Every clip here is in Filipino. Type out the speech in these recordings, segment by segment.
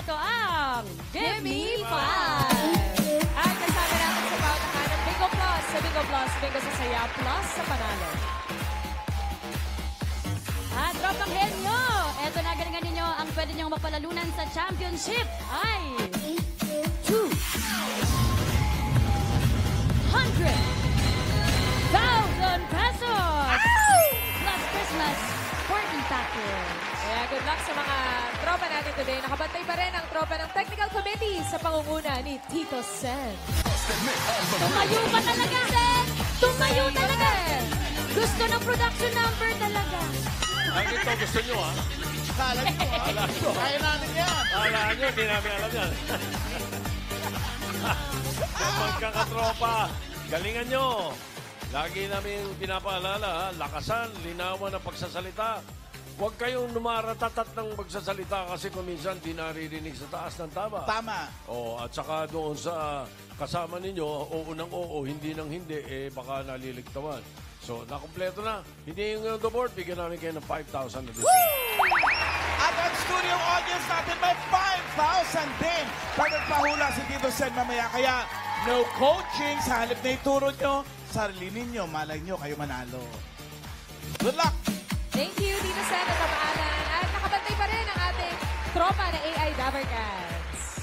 Ito ang Gimme 5! At kasama natin sa pautahan ng Bingo Plus. Sa Bingo Plus, Bingo sa saya, plus sa panalo. At Tropang Henyo! Ito na galingan ninyo ang pwede nyong mapalalunan sa championship ay 200,000 pesos! Plus Christmas 40 package. Kaya good luck sa mga tropa natin today. Nakabantay pa rin ang tropa ng Technical Committee sa pangunguna ni Tito Sen. Tumayo pa talaga, Sen! Tumayo talaga! Gusto ng production number talaga. Ay, ito gusto nyo, ha? Kala nyo, ha? Kaya namin yan. Kala nyo, hindi namin alam yan. Kapag kakatropa, galingan nyo. Lagi namin pinapaalala, ha? Lakasan, linawan ang pagsasalita. Huwag kayong numaratatat ng magsasalita kasi kung minsan di naririnig sa taas ng tama. Tama. At saka doon sa kasama ninyo, oo ng oo, hindi ng hindi, baka naliligtawan. So, nakompleto na. Hindi yung on the board, bigyan namin kayo ng 5,000 na dito. At ang studio audience natin may 5,000 din. Pag nagpahula si Tito Sen mamaya. Kaya, no coaching. Sa halip na ituro nyo, sarili ninyo, malay nyo, kayo manalo. Good luck! Thank you, Tito Sen, at pamaalan. At nakabantay pa rin ang ating tropa na AI Dabber Cats.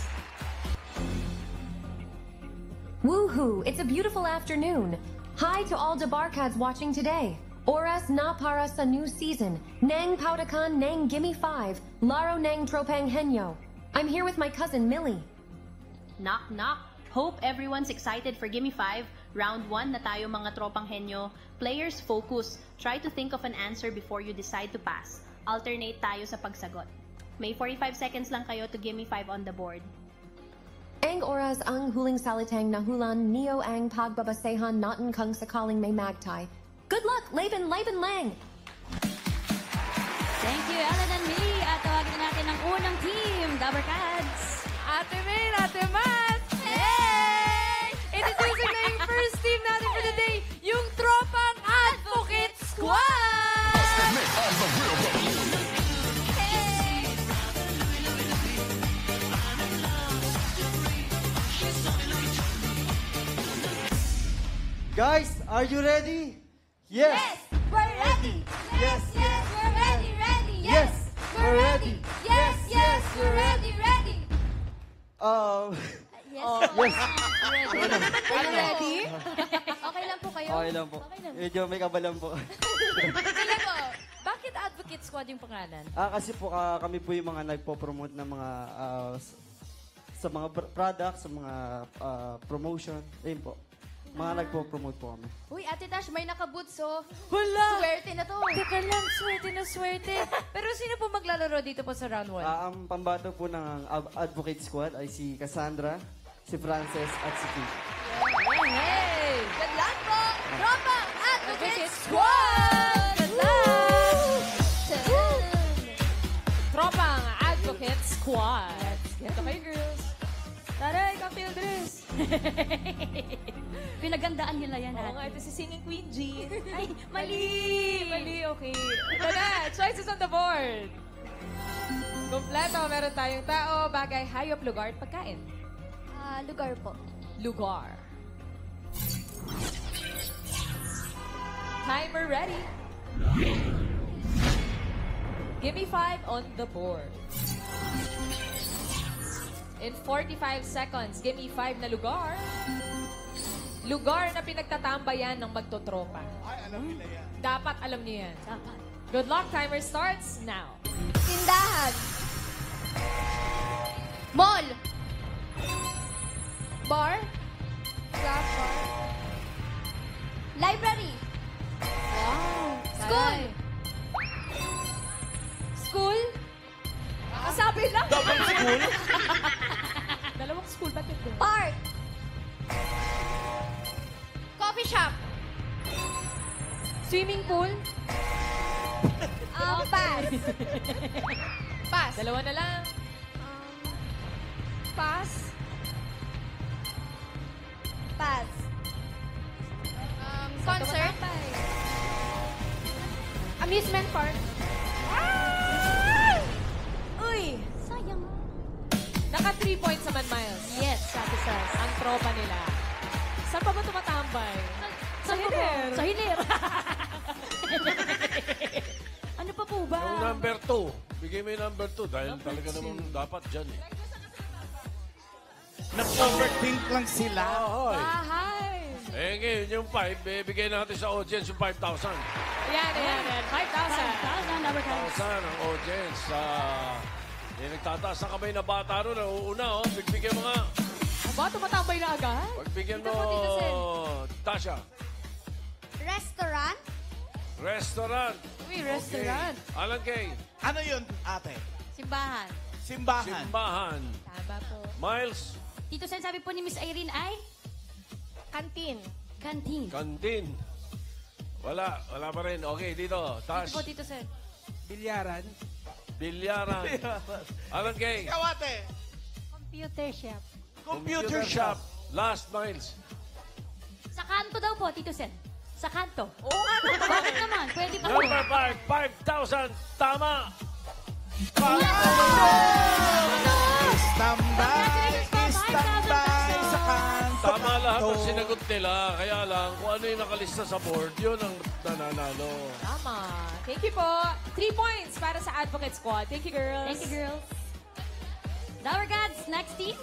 Woohoo! It's a beautiful afternoon. Hi to all the barkads watching today. Oras na para sa new season. Nang Paudakan Nang Gimme 5. Laro Nang Tropang Henyo. I'm here with my cousin Millie. Knock, knock. Hope everyone's excited for Gimme 5. Round 1 na tayo mga tropang henyo. Players, focus. Try to think of an answer before you decide to pass. Alternate tayo sa pagsagot. May 45 seconds lang kayo to Gimme 5 on the board. Ang oras ang huling salitang nahulan neo ang pagbabasehan natin kung sakaling may magtay. Good luck, Laban Lang! Thank you, Ellen and me. At tawagin natin ang unang team, Dabber Cats. Ate May, Ate Mas! Hey! Introducing na yung first team natin for the day, yung Tropang Advocate Squad! Guys, are you ready? Yes! We're ready! Yes, yes, we're ready, ready! Yes, we're ready! Yes, yes, we're ready, ready! Yes. Are you ready? Okay lang po kayo? Okay lang po. Medyo may kabalan po. Tingnan mo, bakit Advocate Squad yung pangalan? Kasi po kami po yung mga nagpo-promote ng mga sa mga products, sa mga promotion. Ayun po. Mga nagpo-promote po kami. Uy, Ate Dash, may nakaboots, oh. Wala! Swerte na to. Teka lang, swerte na swerte. Pero sino po maglalaro dito po sa round 1? Ang pambato po ng Advocate Squad ay si Cassandra, si Frances, at si Kate. Hey! Good luck po, Tropang Advocate Squad! Good luck! Tropang Advocate Squad. Ito kayo, girls. Taray, cocktail dress. Pinagandaan nila yan, Oo nga, ate. ito si Singing Queen Jean. Ay, mali! Mali, okay. Ito na, choices on the board. Kompleto, meron tayong tao, bagay, hayop, lugar, at pagkain. Lugar po. Lugar. Timer ready. Give me 5 on the board. In 45 seconds, give me 5 na lugar. Lugar na pinagtatambayan ng magtotropa. Ay, alam nila yan. Dapat alam niyo yan. Dapat. Good luck, timer starts now. Tindahan. Mall. Bar. Glass bar. Library. Wow. School. School? Kasabi lang. Double school? Dalawang school, bakit doon? Park. Coffee shop. Swimming pool? Pass. Pass. Dalawa na lang. Pass. Pass. Concert. Amusement park? Uy! Sayang. Miles. Yes, Ate Sas. Ang tropa nila. Saan pa ba tumatambay? Sa hilir. Sa hilir. Ano pa po ba? Yung number 2. Bigay mo yung number 2 dahil talaga naman dapat dyan eh. Nag-overthink lang sila. Bahay. Eh ngayon yung 5, bigay natin sa audience yung 5,000. Yan. 5,000. 5,000, number 5,000 ang audience. Yung nagtataas ng kamay na bata ron, nauuna, Bigbigyan mo nga. Aba, tumatambay na agad? Pagbigyan mo, Dito po, Tito Sen. Tasha. Restaurant? Restaurant. Uy, restaurant. Okay. Alan Kay. Ano yun, ate? Simbahan. Simbahan. Simbahan. Tama po. Miles. Tito Sen, sabi po ni Miss Irene ay? Kantin. Canteen. Kantin. Wala pa rin. Okay, dito. Tash. Dito po, Tito Sen. Bilyaran. Bilyaran. Alan Kay. Ikaw, ate. Computer shop. Computer shop. Last, Miles. Sa kanto daw po, Tito Sen. Sa kanto. Oo nga. Bakit naman? Pwede pa po. Number 5, 5,000. Tama. Istambay sa kanto. Tama lahat ang sinagot nila. Kaya lang, kung ano yung nakalista sa board, yun ang nananalo. Tama. Thank you po. 3 points para sa Advocate Squad. Thank you, girls. Thank you, girls. Dower Gods, next team.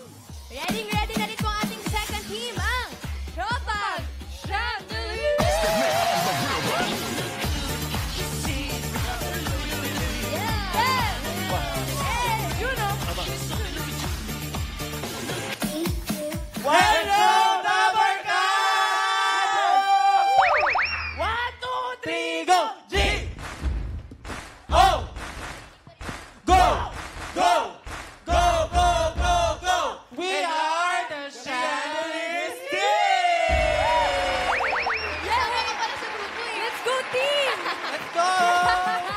Ready na rin po ang ating second team, ang Tropang Chandelier! Hello, Dabarkad! 1, 2, 3, go! G! O! Go! Go! Go, go, go, go! We are the Chandeliers team! Sama ka pala sa grupo eh. Let's go, team! Let's go!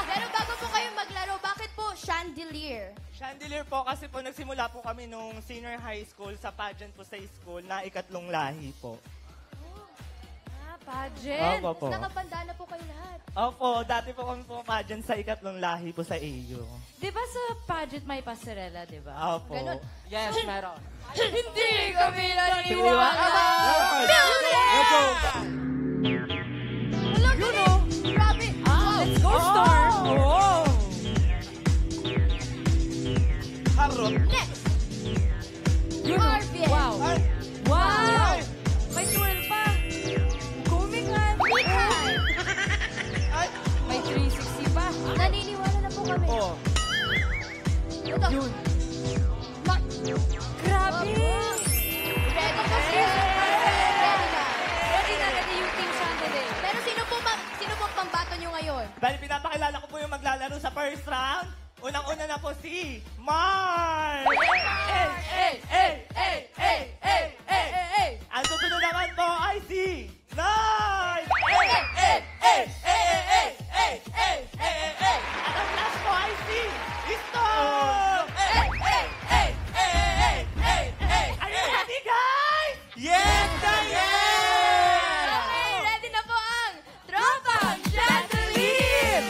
Pero bago po kayo maglaro, bakit po chandelier? Chandelier po kasi po nagsimula po kami nung senior high school sa pageant po sa school na ikatlong lahi po. Pageant. Opo po. Nakapanda na po kayo lahat. Opo, dati po kami po pageant sa ikatlong lahi po sa AU. Di ba sa pageant may pasarela, di ba? Opo. Ganon. Yes, meron. Hindi kami naniwala. Hello, galing! Grabe! Let's go, Star. Oh. Harot. Next! Marvin! Wow. Wow! May twirl pa. Kumikan. Mikan! May 360 pa. Naniniwala na po kami. Oh. Ito. Yun. Grabe! Ready po siya. Ready na. Ready yung Team Chandelier. Pero sino po pambato nyo ngayon? Bali, pinapakilala ko po yung maglalaro sa first round. Unang-una na po si Mars! Ang susunod naman po ay si Nine! At ang last po ay si Storm! Are you ready, guys? Yes, yes! Okay, ready na po ang Tropang Chandelier!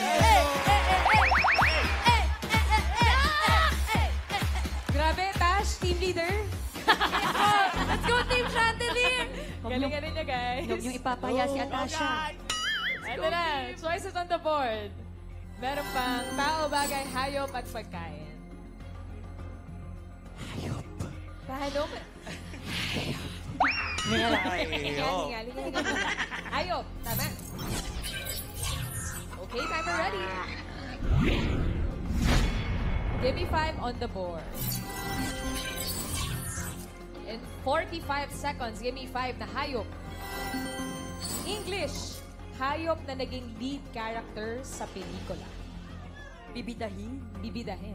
Grabe, Tash, team leader. Let's go, Team Chandelier! Galingan niya, guys. Huwag niyong ipapaya si Go, Atasha. guys! Ito na, choices on the board. Meron pang tao, bagay, hayop at pagkain. Hayop. Hayop. Hayop. Tama. Okay, timer ready. Give me 5 on the board. In 45 seconds, give me 5 na hayop. English. Hayop na naging lead character sa pelikula. Bibidahin. Bibidahin.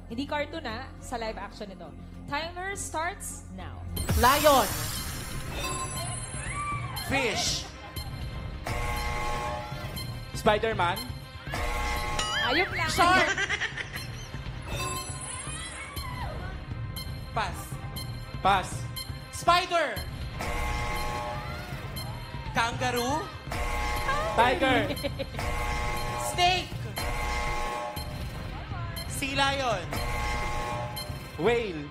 Hindi cartoon na, sa live action ito. Timer starts now. Lion. Fish. Spider-Man. Hayop lang. Shark. Pass. Pass. Spider. Kangaroo. Tiger. Snake. Sea lion. Whale.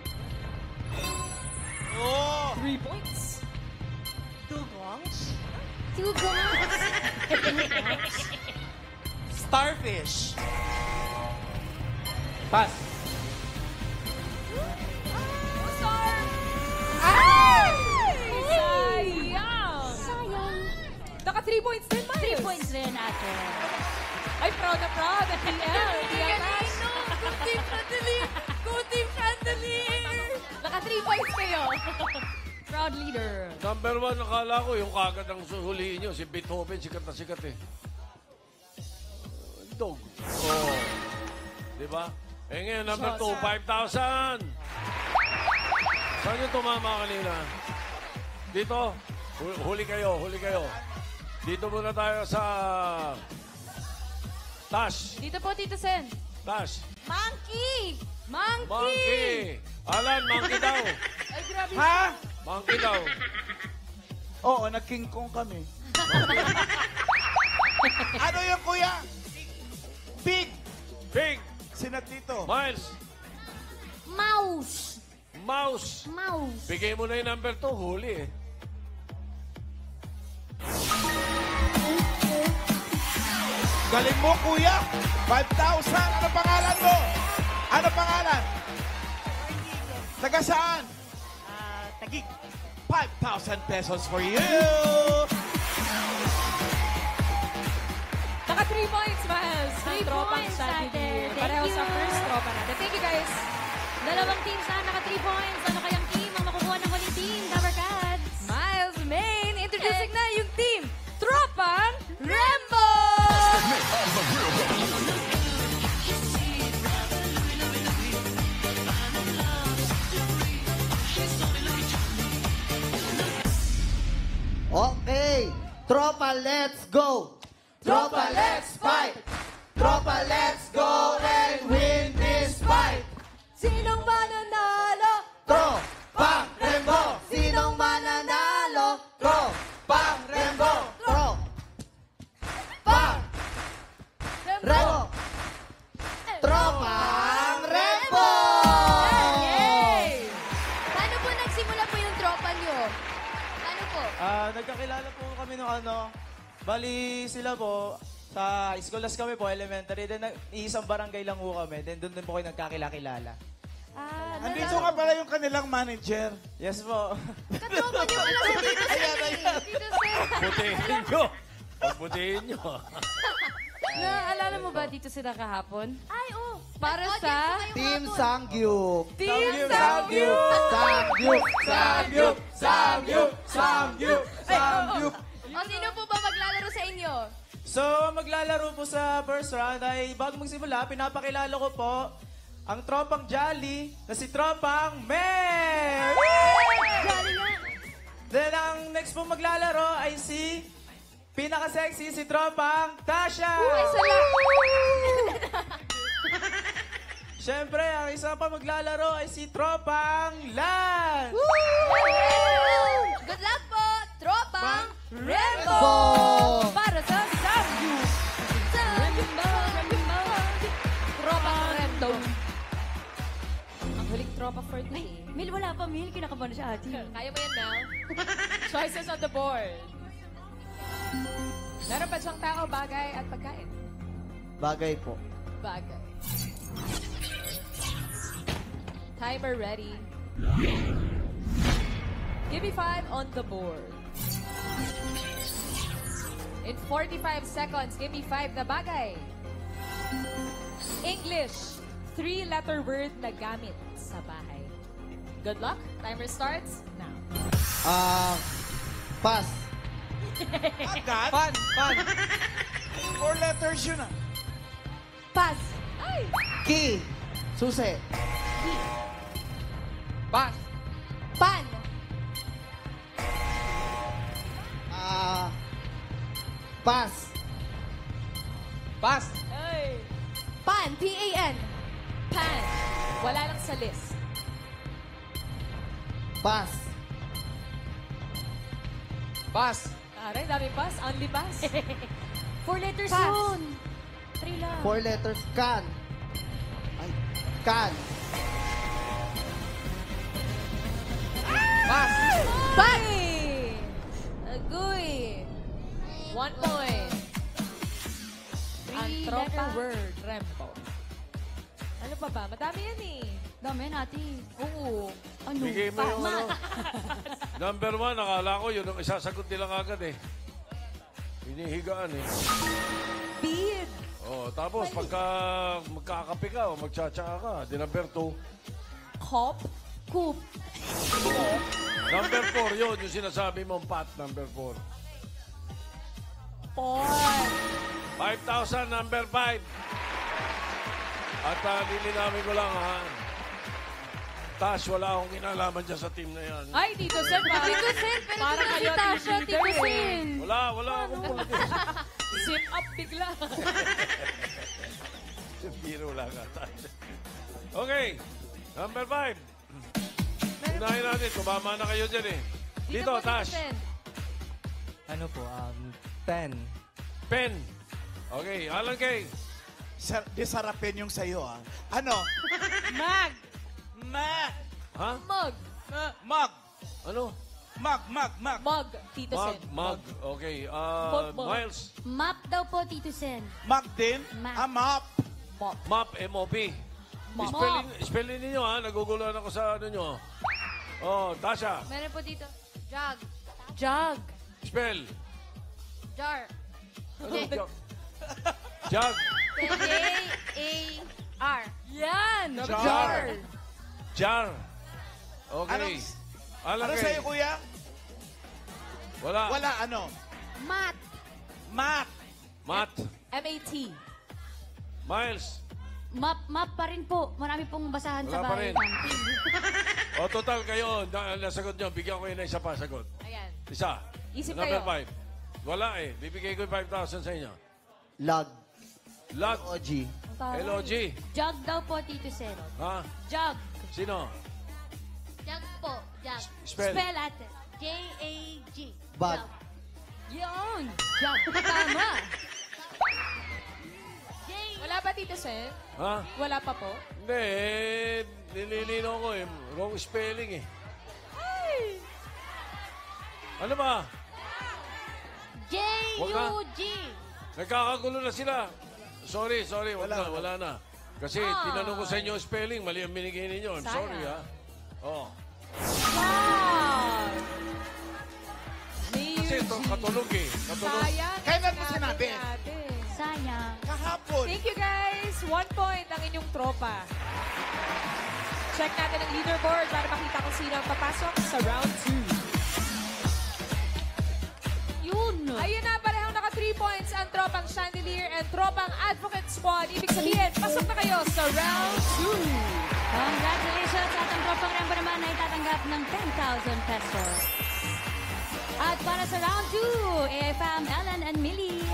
Oh! 3 points. Starfish. Pass. Sayang! Naka 3 points din, Miles. 3 points rin, ate. Ay, proud na proud. At TL. Go Team Chandelier! Go Team Chandelier! Naka 3 points kayo. Proud leader. Number 1, nakala ko yung kagad ang suhuliin nyo. Si Beethoven, sikat na sikat eh. Dog. Oh. Di ba? Eh ngayon, number 2, 5,000. Saan yung tumama kanina? Dito. Huli kayo, huli kayo. Dito muna tayo sa... Tash. Dito po, Tito Sen. Tash. Monkey! Monkey. Alan, monkey daw. Ay, grabe. Ha? Monkey daw. Oo, nag-King Kong kami. Ano yung kuya? Pig! Pig. Sinat dito. Miles. Mouse! Mouse. Mouse! Bigay mo na yung number 2, huli eh. Galing mo, kuya. 5,000. Ano pangalan mo? Ano pangalan? Taga saan? Tagig. 5,000 pesos for you. Naka 3 points, Miles. 3 Tropang points, Chandelier. ate. Thank Pareho sa you. first tropa natin. Thank you, guys. Dalawang teams na naka 3 points. Ano kayang team ang makukuha ng huling team? Cover Cats! Miles Main, introducing na yung team, Tropang Rambo! Okay. Tropa, let's go. Tropa, let's fight. Tropa, let's go and win this fight. Sinong mananalo? Tropa, Rembo. Sinong mananalo? Tropa, Rembo. Tropa, Rembo. Tropang Rembo. Yay! Paano po nagsimula po yung tropa nyo? Paano po? Nagkakilala po kami nung bali sila po, sa schoolas kami po, elementary, then isang barangay lang po kami, then doon din po kayo nagkakilala. Andito nga pala yung kanilang manager. Yes po. Katropa nyo pala si Tito Sen. Tito Sen. Butihin nyo. Pagbutihin nyo. Naalala mo ba dito sila kahapon? Ay, oo. Para Team sa Sangyup. Team Sangyup. Sangyup. Sangyup. Sangyup. Sangyup. Sangyup. O sino po ba maglalaro sa inyo? So, maglalaro po sa first round ay bago magsimula, pinapakilala ko po ang tropang Jolly na si Tropang Mer! Jolly nga. Then, ang next po maglalaro ay si pinaka-sexy, si Tropang Tasha! Ay, Siyempre, ang isa pa maglalaro ay si Tropang Lan! Good luck po, Tropang Rembo! Bo! Para sa Samyu! Tropang Rembo. Ang huling tropa for today. Mil, wala pa, Mil. Kinakabahan na siya, ate. Kaya mo yan, Mel. Choices on the board. Meron pa siyang tao, bagay at pagkain. Bagay po. Bagay. Timer ready. Give me 5 on the board. In 45 seconds, give me 5 na bagay. English. 3-letter word na gamit sa bahay. Good luck. Timer starts now. Pass. Agad? Pan! 4 letters yun ah. Pass. Ay! Key. Susi. Pass! Pan. Pass. Pass! Ay! Pan. P-A-N. Pan. Wala lang sa list. Pass. Pass! Aray, dami pass. Only pass. 4 letters Pass. yun. 3 lang. 4 letters. Can. Ay. Can. Pass. Back! Agoy! 1 point. Ang tropa Three-letter word. Rempo. Ano pa ba? Madami yan eh. Dami natin. Oo. Ano? Bigay mo yung ano. Number 1, akala ko yun ang isasagot nila kagad eh. Hinihigaan eh. Bead. Oh, tapos pagka magkakape ka o magtsatsa ka, di number 2. Cop. Coop. Number 4 yun, yung sinasabi mong pat, number 4. Pawn. 5,000, number 5. At lilinawin ko lang ha. Tash, wala akong kinalaman dyan sa team na yan. Ay, Tito Sen. Tito Sen, pero Para si kayo Tasha, leader Tito eh. Sen. Wala akong politics. Zip up bigla. Biro lang ka, Tash. Okay, number 5. Unahin natin, tumama na kayo dyan eh. Dito, po, Tash. Tito Sen. Ano po, pen. Pen. Okay, Alan Kay. Disarapin yung sa'yo, ah. Ano? Mag. Ha? Mug. Mug. Ano? Mug. Mug. Tito Sen. Mug. Okay, Mug. Miles. Map daw po, Tito Sen. Mug din? Mug. Mop. Mop. Mop, M-O-P. Mop. Spelling ninyo ha, naguguluhan ako sa ano nyo. Oh, Tasha. Meron po dito. Jug. Jug. Spell. Jar. Ano? Jug. J-A-R. Yan! Jar. Jar. Okay. Alan Ano Kay. sa'yo, kuya? Wala. Wala, ano? Mat. Mat. Mat. M-A-T. Miles. Map pa rin po. Marami pong basahan sa Wala pa bahay. rin. O total kayo, nasagot nyo. Bigyan ko yun na isa pa sagot. Ayan. Isa. Isip Number kayo. 5. Wala eh. Bibigay ko yung 5,000 sa inyo. Log. Log. OG. LOG. Jug daw po, Tito Sen. Ha? Jug. Sino? Jug po. Jug. Spell. ate. J-A-G. Bag. Yun. Jug. Tama. Wala ba, Tito Sen? Ha? Wala pa po? Hindi eh. Nililino ko eh. Wrong spelling eh. Ano ba? J-U-G. Nagkakagulo na sila. Sorry. Wala na. Kasi tinanong ko sa inyo ang spelling, mali ang binigay ninyo. I'm sorry, ha? Oh. Wow! Kasi ito, katulog eh. Katulog. Sayang. Kailan mo sinabi? Natin. Sayang. Kahapon. Thank you, guys. 1 point ang inyong tropa. Check natin ang leaderboard para makita kung sino ang papasok sa round 2. Yun. Ayun na, parehong naka 3 points ang tropang Chandelier and tropang Advocate Squad. Ibig sabihin, pasok na kayo sa round 2. Congratulations at ang tropang Rambo naman ay tatanggap ng 10,000 pesos. At para sa round 2, AFM, Ellen and Millie.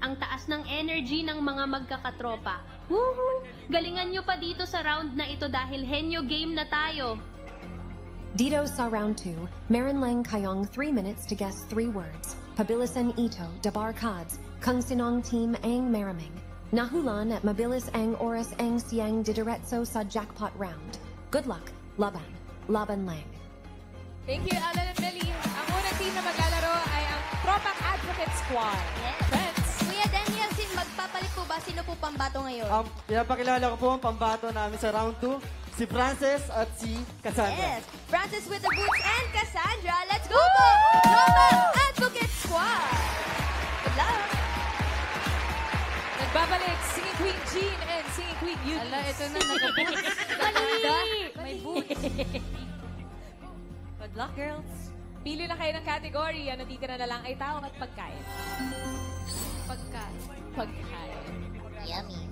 Ang taas ng energy ng mga magkakatropa. Woohoo! Galingan nyo pa dito sa round na ito dahil henyo game na tayo. Dito sa round 2, Marin Lang Kayong 3 minutes to guess 3 words. Pabilisan Ito, Dabar Kads, Kung Sinong Team Ang Maraming. Nahulan at Mabilis Ang Oras Ang Siang Didiretso sa Jackpot Round. Good luck, Laban. Laban Lang. Thank you, Alan and Millie. Ang unang team na maglalaro ay ang tropang Advocate Squad. Friends. Kuya Daniel, magpapalit po ba? Sino po pambato ngayon? Pinapakilala ko po ang pambato namin sa round 2. Si Frances at si Cassandra. Yes, Francis with the boots and Cassandra. Let's go po! Tropang Advocate Squad! Good luck! Nagbabalik, Singing Queen Jean and Singing Queen Eunice. Ala, ito na, nag-boots. Mali! May boots. Good luck, girls. Pili na kayo ng category. Ang natitira na lang ay tao at pagkain. Pagkain. Pagkain. Yummy.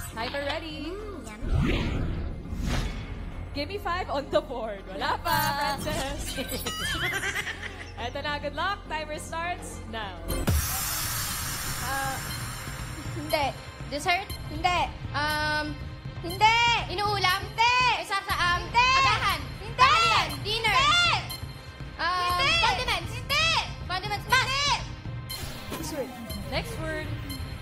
Timer ready. Give me 5 on the board. Wala pa, Frances. Eto na, good luck. Timer starts now. Hindi. Dessert? Hindi. Hindi. Inuulam? Hindi. Isasaam? Hindi. Agahan? Hindi. Tanghalian? Dinner? Hindi. Hindi. Condiments? Hindi. Condiments? Hindi. Next word.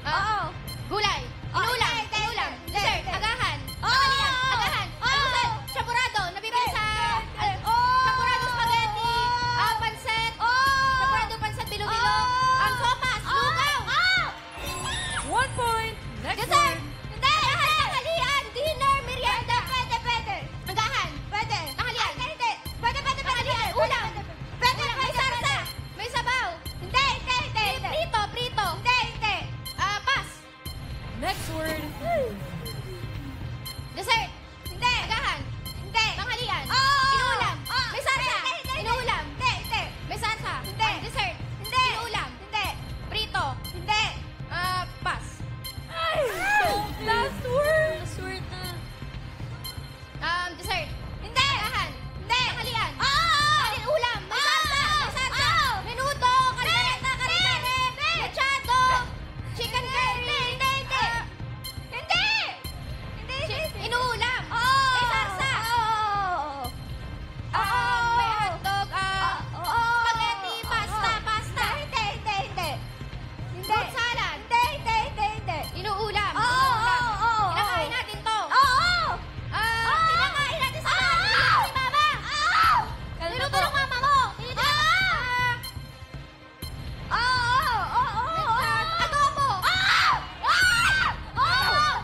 Oo. Gulay. Inuulam. Inuulam. Dessert. Agahan. Tanghalian. Next word. Dessert. Hindi. Agahan. Hindi. Tanghalian. Inuulam. May salsa. Inuulam. Hindi. May salsa. Hindi. Dessert. Hindi. Inuulam. Hindi. Prito. Hindi. Pass. Last word. Last word na. Dessert. Hindi. Agahan. Hindi. Tanghalian. Ulam. May salsa. May salsa. Menudo. Caldereta. Caldereta. Machado. Chicken curry. Hindi. Inuulam. May salsa. May hotdog. Spaghetti. Pasta. Hindi. Fruit salad. Hindi. Inuulam. Kinakain natin to. Kinakain natin sa niluto ni Mama. Niluto ng mama mo. Adobo.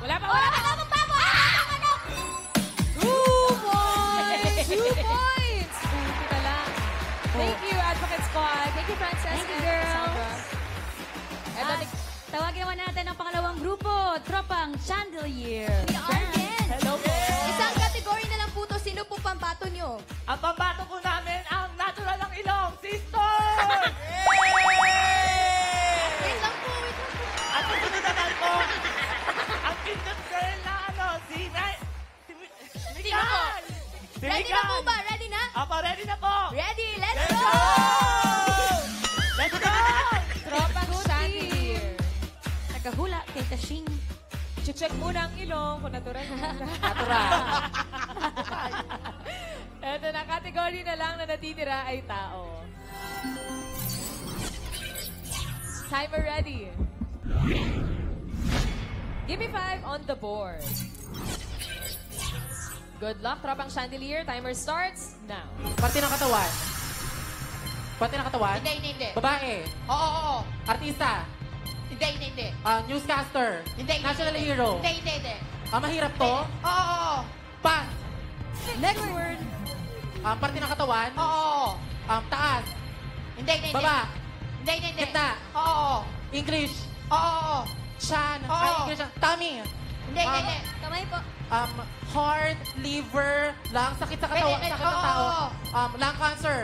Wala pa. Adobong babo. Adobong manok. 2 points! 2 points! Buti na lang. Thank you, Advocate Squad. Thank you, Frances. Thank you, and girl. Cassandra. Eto, Tawagin naman natin ang pangalawang grupo, Tropang Chandelier. Hello po. Isang category na lang po to. Sino po pambato nyo? Ang pambato po namin ang natural ng ilong, sister! Wait lang po. At susunod naman po, ang pindot girl na si Sino po? Ready na po ba? Ready na? Ako, ready na po! Ready, let's go! Let's go! Tropang Chandelier. Nagkahula kay Tashing. Check muna ang ilong kung natural. Natural. Eto na, category na lang na natitira ay tao. Timer ready. Give me 5 on the board. Good luck, Tropang Chandelier. Timer starts now. Parte ng katawan. Parte ng katawan. Hindi. Babae. Oo. Artista. Hindi. Newscaster. Hindi. National hero. Hindi. Mahirap to. Oo. Pass. Next word. Parte ng katawan. Oo. Taas. Hindi. Baba. Hindi. Gitna. Oo. English. Oo. Chan. Oo. English. Tummy. Hindi. Kamay po. Heart, liver, lung, sakit sa katawan, Pwede, sakit ng oo. tao. Lung cancer.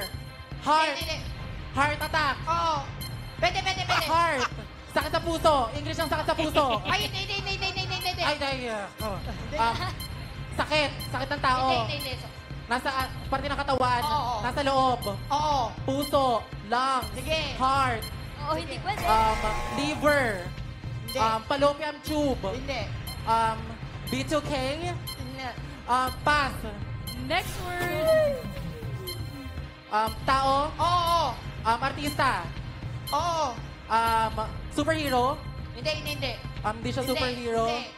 Heart. Hindi. Heart attack. Oo. Pwede. Heart. Sakit sa puso. English ang sakit sa puso. Ay, hindi. Sakit. Sakit ng tao. Hindi. Nasa parte ng katawan. Oo. Nasa loob. Oo. Puso. Lungs. Sige. Heart. Oo, hindi pwede. Liver. Hindi. Fallopian tube. Hindi. B2K. Hindi. Pass. Next word. Tao. Oo. Artista. Oo. Superhero. Hindi. Hindi siya superhero. Hindi.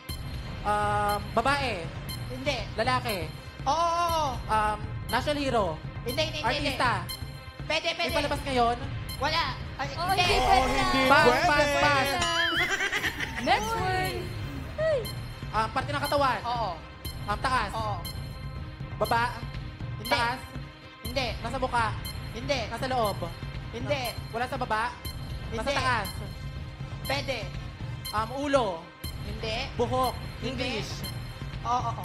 Babae. Hindi. Lalaki. Oo. National hero. Hindi. Artista. Pwede. May palabas ngayon. Wala. hindi Pass. Next word. Parte ng katawan. Oo. Taas. Oo. Baba. Hindi. Taas. Hindi. Nasa buka. Hindi. Nasa loob. Hindi. Wala sa baba. Nasa Hindi. taas. Pwede. Ulo. Hindi. Buhok. Hindi. English. Oo.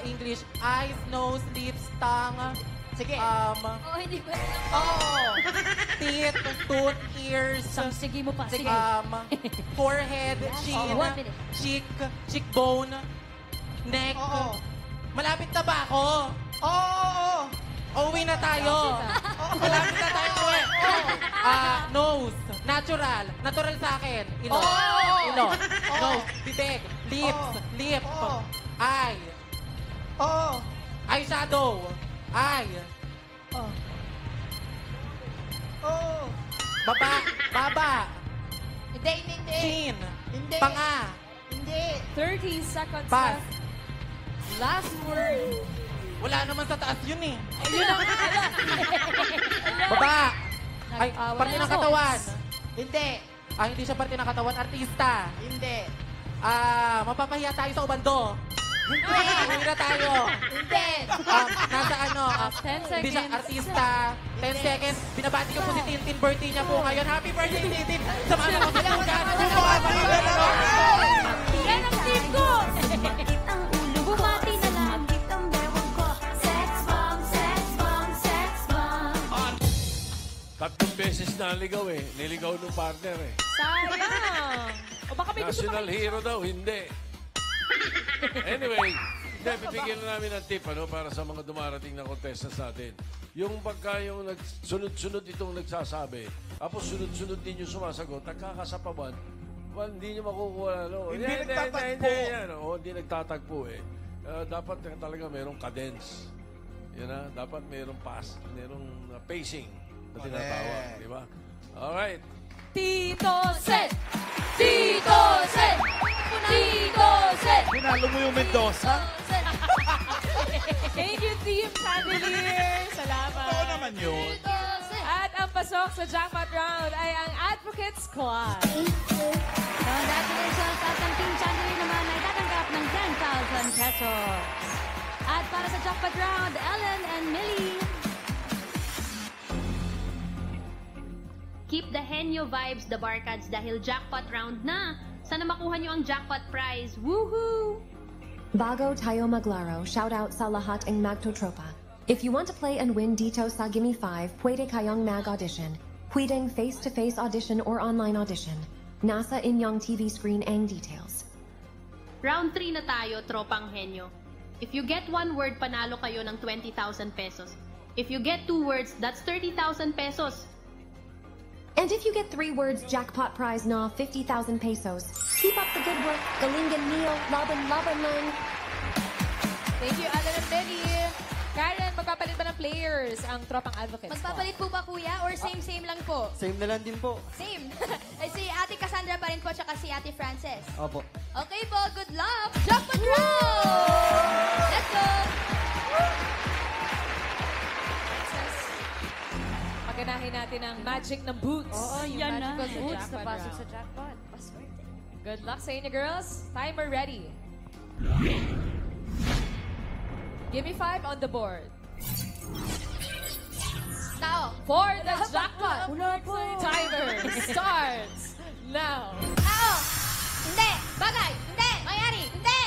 English. Eyes, nose, lips, tongue. Sige. Oo, hindi pwede. Oo. Teeth, tooth, ears. Sige mo pa. Sige. Forehead, chin, 1 minute. cheekbone, neck. Oo. Malapit na ba ako? Oo. Uwi na tayo. Malapit na tayo uwi. Nose, natural. Natural sa akin. Ilong. Oo. Ilong. Oo. Nose, bibig, lips, Oo. lip, Oo. eye, Oo. eyeshadow, eye, Oo. baba, Hindi. chin, Hindi. panga, Hindi. 30 seconds pass. left. Last word. Wala naman sa taas yun eh. Ayun ang Baba. Ay, Nag-away parte na ng katawan. Hindi. Hindi siya parte ng katawan. Artista. Hindi. Mapapahiya tayo sa ubando. Uwi na tayo. Hindi. Nasa 10 hindi siya seconds. artista. 10 seconds. Binabati ko po si Tintin. Birthday niya po ngayon. Happy birthday, Tintin. Samahan ako sa sugan. Yan ang naligaw eh. Niligaw ng partner eh. Sayang. O baka may gusto National pa kayo- hero daw, hindi. Anyway, bibigyan na namin ng tip para sa mga dumarating na contestants natin. Yung pagka yung sunod-sunod itong nagsasabi, tapos sunod-sunod din yung sumasagot, nagkakasapawan, hindi nyo makukuha. No? Hindi nagtatagpo. Hindi nagtatagpo eh. Dapat talaga merong cadence. Yan na, dapat merong merong pacing na tinatawag. Di ba? Alright. Tito Sen! Tito Sen! Tito Sen! Pinalo mo yung Mendoza? Thank you, Team Chandelier! Salamat! Oo naman yun. At ang pasok sa jackpot round ay ang Advocate Squad. Congratulations at ang Team Chandelier naman ay tatanggap ng 10,000 pesos. At para sa jackpot round, Ellen and Millie. Keep the henyo vibes, the Barkads, dahil jackpot round na. Sana makuha nyo ang jackpot prize. Woohoo! Bago tayo maglaro, shout out sa lahat ng magtotropa. If you want to play and win dito sa Gimme 5, pwede kayong mag-audition. Pwedeng face-to-face audition or online audition. Nasa inyong TV screen ang details. Round 3 na tayo, tropang henyo. If you get one word, panalo kayo ng 20,000 pesos. If you get 2 words, that's 30,000 pesos. And if you get 3 words, jackpot prize na 50,000 pesos. Keep up the good work. Galingan niyo. Laban lang. Thank you, Alan and Benny. Karen, magpapalit ba ng players ang tropang Advocates? Magpapalit po ba, kuya? Or same-same lang po? Same na lang din po. Same. Ay, si Ate Cassandra pa rin po, tsaka si Ate Frances. Opo. Okay po, good luck! Jackpot round! Let's go! Paganahin natin ang magic ng boots. Oo, Yung yan na. magical Boots jackpot na pasok round. sa jackpot. Paswerte. Good luck sa inyo, girls. Timer ready. Give me 5 on the board. Tao. For the jackpot. Wala po. Timer starts now. Tao. Hindi. Bagay. Hindi. Mayari. Hindi.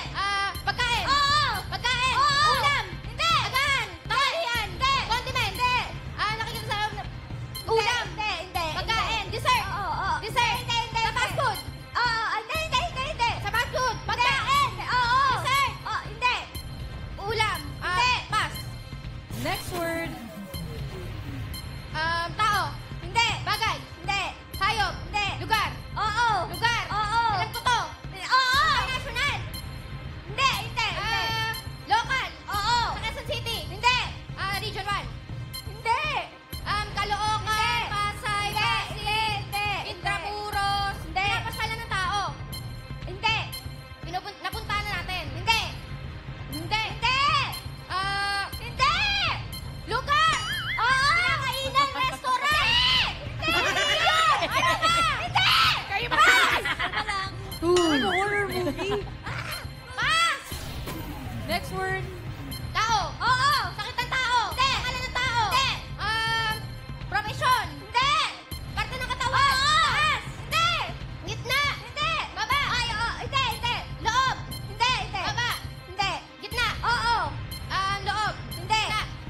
Pagkain. Oo. Pagkain. Oo. Ulam. Hindi. Agahan. Tanghalian. Hindi. Condiment. Hindi. Nakikita sa ulam. Hindi. Hindi. Pagkain. Dessert. Oo. Dessert. Hindi. Hindi. Sa fast food. Oo. Hindi. Hindi. Hindi. Hindi. Sa fast food. Pagkain. Oo. Dessert. Oo. Hindi. Ulam. Hindi. Pass. Next word. Tao. Hindi. Bagay. Hindi. Hayop. Hindi. Lugar. Oo. Lugar. Oo. Alam ko to. Oo. International. Hindi. Hindi. Local. Oo. Sa Quezon City. Hindi. Region 1. Hindi. Caloocan. Pasay. Hindi. Hindi. Intramuros. Hindi. Pinapasyalan ng tao. Hindi. Napuntahan na natin. Hindi. Hindi. Hindi. Hindi. Lugar. Oo. Pinakainan. Restaurant. Hindi. Hindi yun. Ano ba? Hindi. Kayo ba? Ano lang? Ano horror movie? Pass. Next word. Tao. Oo. Sakit ng tao. Hindi. Pangalan ng tao. Hindi. Profesyon. Hindi. Parte ng katawan. Oo. Taas. Hindi. Gitna. Hindi. Baba. Ay, oo. Hindi. Hindi. Loob. Hindi. Hindi. Baba. Hindi. Gitna. Oo. Loob. Hindi.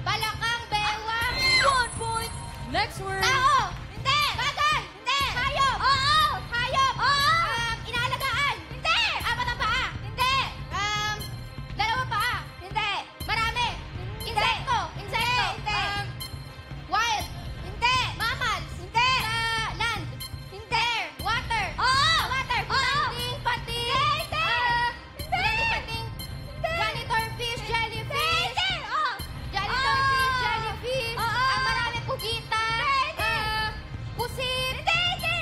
Balakang bewang. 1 point. Next word. Tao. Hindi. Bagay. Hindi. Hayop. Oo. Hayop. Oo. Inaalagaan. Hindi. 4 ang paa. Hindi. 2 paa. Hindi. Marami. Insekto. Insekto. Hindi. Wild. Hindi. Mammals. Hindi. Land. Hindi. Water. Oo. Water. Pating. Pating. Hindi. Hindi. Pating. Janitor fish. Jellyfish. Hindi. Oo. Janitor fish. Jellyfish. Oo. Ang marami pugitan. Hindi. Pusit. Hindi. Hindi.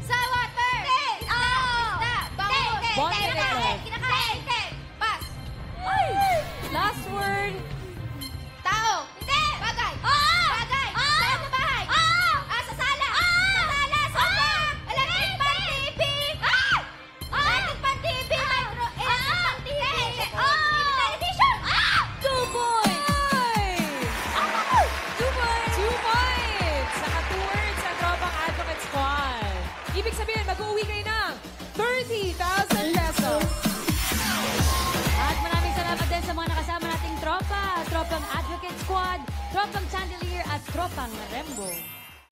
Sa water. Hindi. Isda. Bangus. Hindi. Bond Kinakain. director. Kinakain. Hindi. Pass. Last word. Tao. Hindi. Bagay. Oo. Bagay. Oo. Sa loob ng bahay. Oo. Sa sala. Oo. Sa sala. Sofa. Electric pan TV. Electric pan TV. Electric pan TV. Television. 2 points! 2 points! 2 points! Saka 2 words ang tropang Advocate Squad. Ibig sabihin, mag-uwi kayo ng 30,000 pesos. At maraming salamat din sa mga nakasama nating tropa. Tropang Advocate Squad, Tropang Chandelier at Tropang Rembo.